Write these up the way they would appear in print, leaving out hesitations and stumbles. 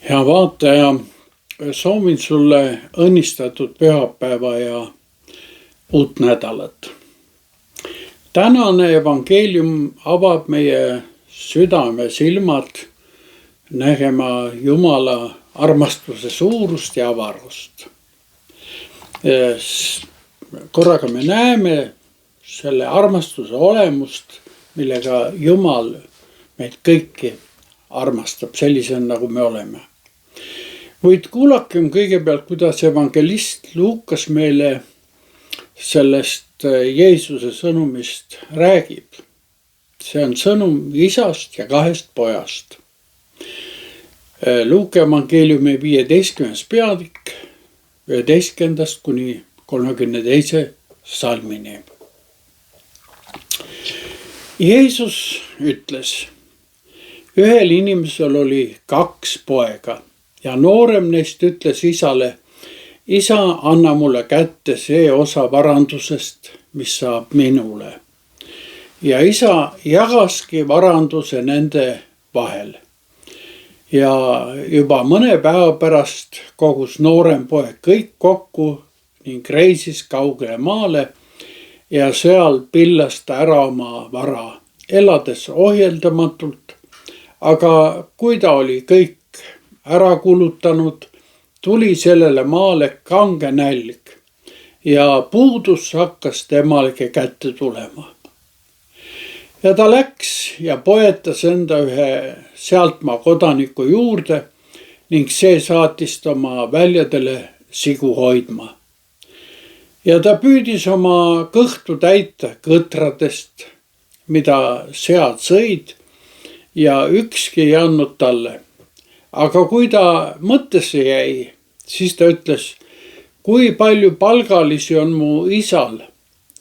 Hea vaataja, soovin sulle õnnistatud pühapäeva ja uut nädalat. Tänane evangeelium avab meie südame silmad nägema Jumala armastuse suurust ja avarust. Korraga me näeme selle armastuse olemust, millega Jumal meid kõiki armastab sellisena, nagu me oleme. Kuid kuulakem kõigepealt, kuidas evangelist Luukas meile sellest Jeesuse sõnumist räägib. See on sõnum isast ja 2 pojast. Luuka evangeeliumi 15. peatükk 11. kuni 32. salmini. Jeesus ütles: ühel inimesel oli 2 poega ja noorem neist ütles isale: isa, anna mulle kätte see osa varandusest, mis saab minule. Ja isa jagaski varanduse nende vahel. Ja juba mõne päeva pärast kogus noorem poeg kõik kokku ning reisis kaugele maale ja seal pillas ta ära oma vara, elades ohjeldamatult. Aga kui ta oli kõik ära kulutanud, tuli sellele maale kange nälg ja puudus hakkas temalegi kätte tulema. Ja ta läks ja poetas enda ühe sealtmaa kodaniku juurde ning see saatis ta oma väljadele sigu hoidma. Ja ta püüdis oma kõhtu täita kõtradest, mida sead sõid, ja ükski ei andnud talle. Aga kui ta mõttesse jäi, siis ta ütles: kui palju palgalisi on mu isal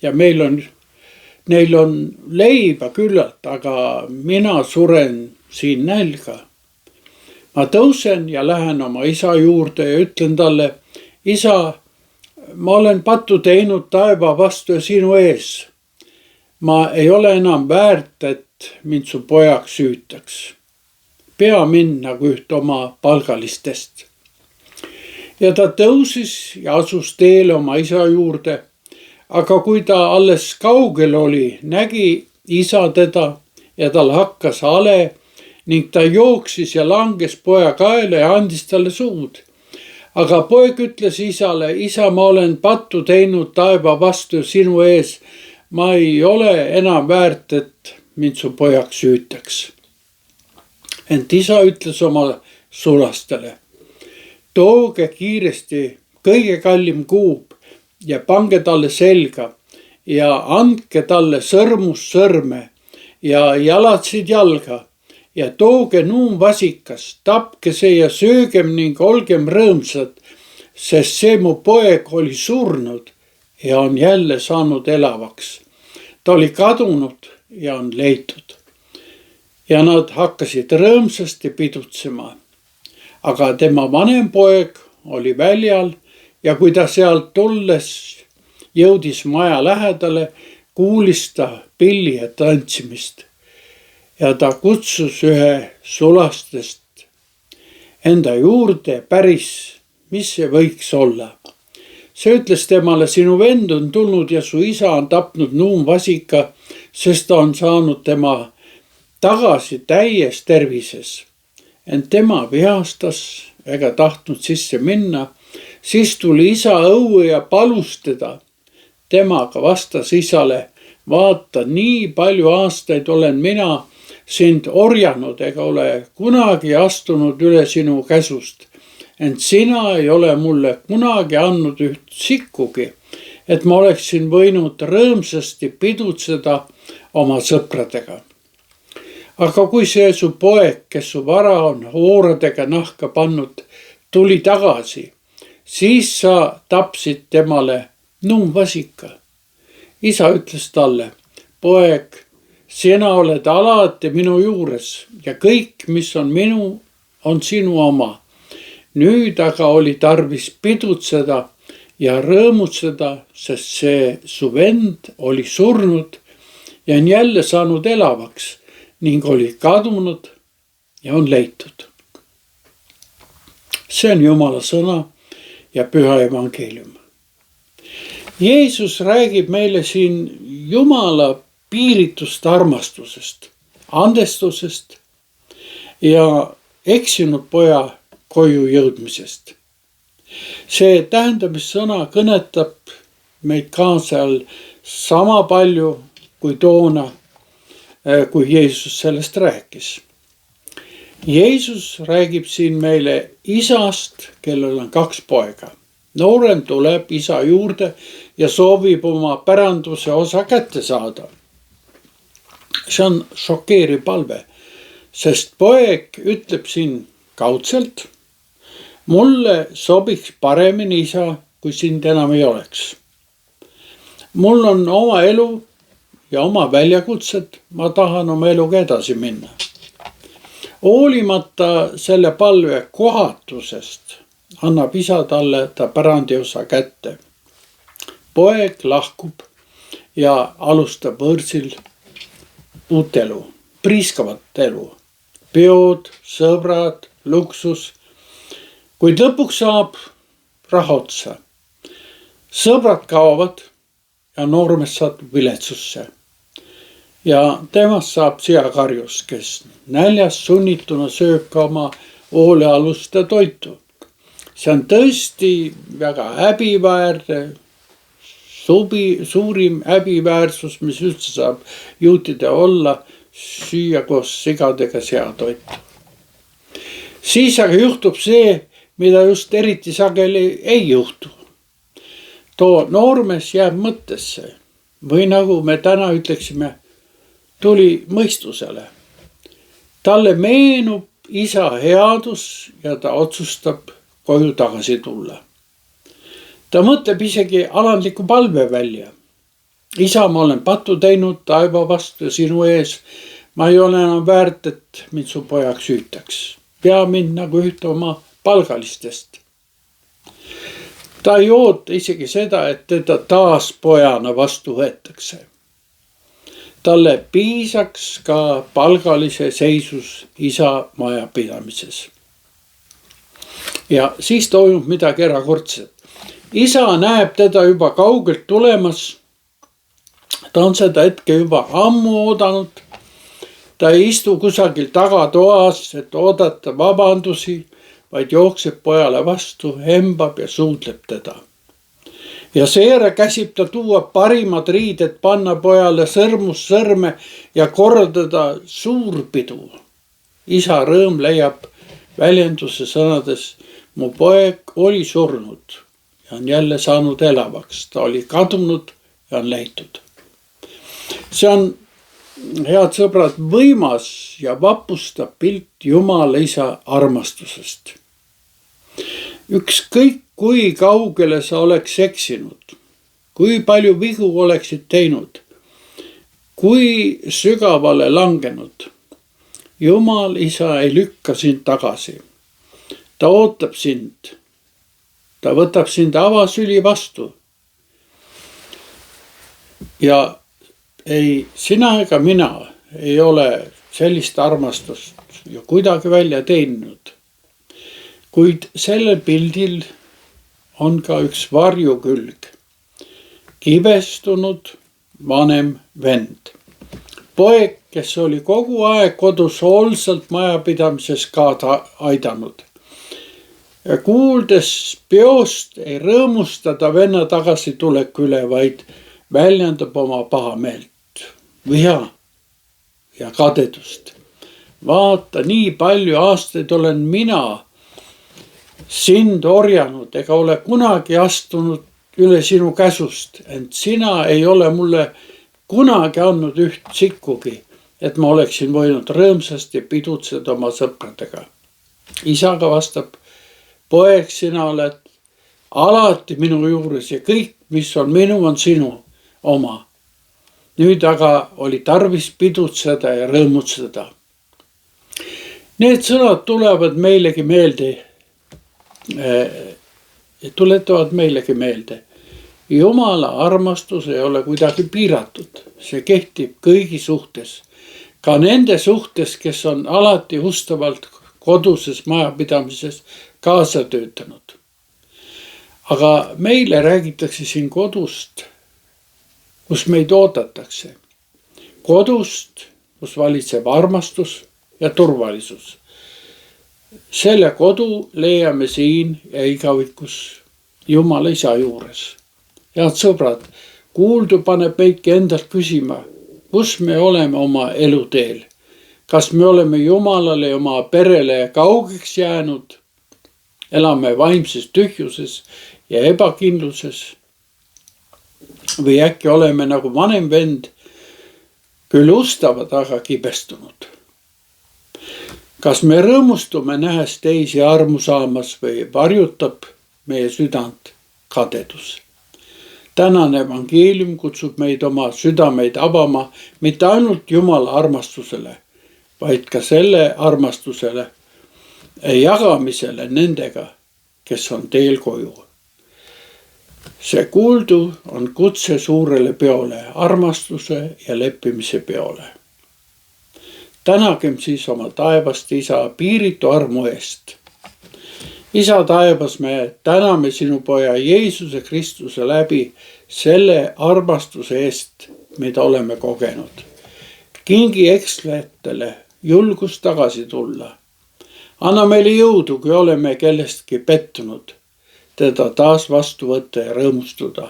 ja neil on leiba küllalt, aga mina suren siin nälga. Ma tõusen ja lähen oma isa juurde ja ütlen talle: isa, ma olen pattu teinud taeva vastu ja sinu ees. Ma ei ole enam väärt, et mind su pojaks süütaks. Pea mind nagu üht oma palgalistest. Ja ta tõusis ja asus teele oma isa juurde. Aga kui ta alles kaugel oli, nägi isa teda ja tal hakkas hale ning ta jooksis ja langes poja kaela ja andis talle suud. Aga poeg ütles isale: isa, ma olen pattu teinud taeva vastu sinu ees. Ma ei ole enam väärt, et mind su pojaks süütaks. Ent isa ütles oma sulastele: tooge kiiresti kõige kallim kuub ja pange talle selga ja andke talle sõrmus sõrme ja jalatsid jalga ja tooge nuumvasikas, tapke see ja söögem ning olgem rõõmsad, sest see mu poeg oli surnud ja on jälle saanud elavaks. Ta oli kadunud ja on leitud. Ja nad hakkasid rõõmsasti pidutsema. Aga tema vanem poeg oli väljal ja kui ta sealt tulles jõudis maja lähedale, kuulis ta pilli ja tantsimist. Ja ta kutsus ühe sulastest enda juurde päris, mis see võiks olla. See ütles temale: sinu vend on tulnud ja su isa on tapnud nuumvasika, sest ta on saanud tema tagasi täies tervises. Ent tema vihastas ega tahtnud sisse minna. Siis tuli isa õue ja palus teda. Temaga vastas isale: vaata, nii palju aastaid olen mina sind orjanud ega ole kunagi astunud üle sinu käsust. Ent sina ei ole mulle kunagi andnud üht sikkugi, et ma oleksin võinud rõõmsasti pidutseda oma sõpradega. Aga kui see su poeg, kes su vara on hooradega nahka pannud, tuli tagasi, siis sa tapsid temale nuumvasika. Isa ütles talle: poeg, sina oled alati minu juures ja kõik, mis on minu, on sinu oma. Nüüd aga oli tarvis pidutseda ja rõõmutseda, sest see su vend oli surnud ja on jälle saanud elavaks ning oli kadunud ja on leitud. See on Jumala sõna ja püha evangeelium. Jeesus räägib meile siin Jumala piiritust armastusest, andestusest ja eksinud poja koju jõudmisest. See tähendamissõna kõnetab meid ka seal sama palju kui toona, kui Jeesus sellest rääkis. Jeesus räägib siin meile isast, kellel on 2 poega. Noorem tuleb isa juurde ja soovib oma päranduse osa kätte saada. See on šokeeriv palve, sest poeg ütleb siin kaudselt: mulle sobiks paremini isa, kui sind enam ei oleks. Mul on oma elu ja oma väljakutsed, ma tahan oma eluga edasi minna. Hoolimata selle palve kohatusest annab isa talle ta pärandiosa kätte. Poeg lahkub ja alustab võõrsil uut elu, priiskavat elu. Peod, sõbrad, luksus. Kuid lõpuks saab raha otsa. Sõbrad kaovad ja noormees satub viletsusse. Ja temast saab seakarjus, kes näljas sunnituna sööb ka oma hoolealuste toitu. See on tõesti väga häbiväärne, suurim häbiväärsus, mis üldse saab juutida olla, süüa koos sigadega seatoitu. Siis aga juhtub see, mida just eriti sageli ei juhtu. Too noormees jääb mõttesse või nagu me täna ütleksime, tuli mõistusele. Talle meenub isa headus ja ta otsustab koju tagasi tulla. Ta mõtleb isegi alandliku palve välja. Isa, ma olen pattu teinud taeva vastu sinu ees. Ma ei ole enam väärt, et mind su pojaks hüütaks. Pea mind nagu ühte oma palgalistest. Ta ei oota isegi seda, et teda taas pojana vastu võetakse. Talle piisaks ka palgalise seisus isa majapidamises. Ja siis toimub midagi erakordset. Isa näeb teda juba kaugelt tulemas. Ta on seda hetke juba ammu oodanud. Ta ei istu kusagil tagatoas, et oodata vabandusi, vaid jookseb pojale vastu, hembab ja suudleb teda. Ja seejärel käsib ta tuua parimad riided, panna pojale sõrmus sõrme ja korraldada suur pidu. Isa rõõm leiab väljenduse sõnades: mu poeg oli surnud ja on jälle saanud elavaks. Ta oli kadunud ja on leitud. See on, head sõbrad, võimas ja vapustav pilt Jumala isa armastusest. Ükskõik kui kaugele sa oleks eksinud, kui palju vigu oleksid teinud, kui sügavale langenud, Jumal isa ei lükka sind tagasi. Ta ootab sind. Ta võtab sind avasüli vastu. Ja ei sina ega mina ei ole sellist armastust ju kuidagi välja teeninud. Kuid sellel pildil on ka üks varjukülg. Kibestunud vanem vend. Poeg, kes oli kogu aeg kodus hoolsalt majapidamises kaasa aidanud. Ja kuuldes peost ei rõõmusta ta venna tagasituleku üle, vaid väljendab oma pahameelt, viha ja kadedust. Vaata, nii palju aastaid olen mina sind orjanud ega ole kunagi astunud üle sinu käsust, ent sina ei ole mulle kunagi andnud üht sikkugi, et ma oleksin võinud rõõmsasti pidutseda oma sõpradega. Isaga vastab: poeg, sina oled alati minu juures ja kõik, mis on minu, on sinu oma. Nüüd aga oli tarvis pidutseda ja rõõmutseda. Need sõnad tuletavad meilegi meelde. Jumala armastus ei ole kuidagi piiratud. See kehtib kõigi suhtes. Ka nende suhtes, kes on alati ustavalt koduses majapidamises kaasa töötanud. Aga meile räägitakse siin kodust, kus meid oodatakse. Kodust, kus valitseb armastus ja turvalisus. Selle kodu leiame siin ja igavikus Jumala Isa juures. Head sõbrad, kuuldu paneb meidki endalt küsima, kus me oleme oma eluteel. Kas me oleme Jumalale ja oma perele kaugeks jäänud? Elame vaimses tühjuses ja ebakindluses? Või äkki oleme nagu vanem vend, küll ustavad, aga kibestunud? Kas me rõõmustume nähes teisi armu saamas või varjutab meie südant kadedus? Tänane evangeelium kutsub meid oma südameid avama mitte ainult Jumala armastusele, vaid ka selle armastusele jagamisele nendega, kes on teel koju. See kuuldu on kutse suurele peole, armastuse ja leppimise peole. Tänagem siis oma taevast Isa piiritu armu eest. Isa taevas, me täname sinu poja Jeesuse Kristuse läbi selle armastuse eest, mida oleme kogenud. Kingi ekslejatele julgust tagasi tulla. Anna meile jõudu, kui oleme kellestki pettunud, teda taas vastu võtta ja rõõmustuda.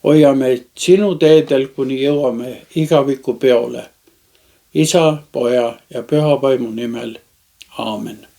Hoia meid sinu teedel, kuni jõuame igaviku peole. Isa, poja ja püha vaimu nimel. Aamen.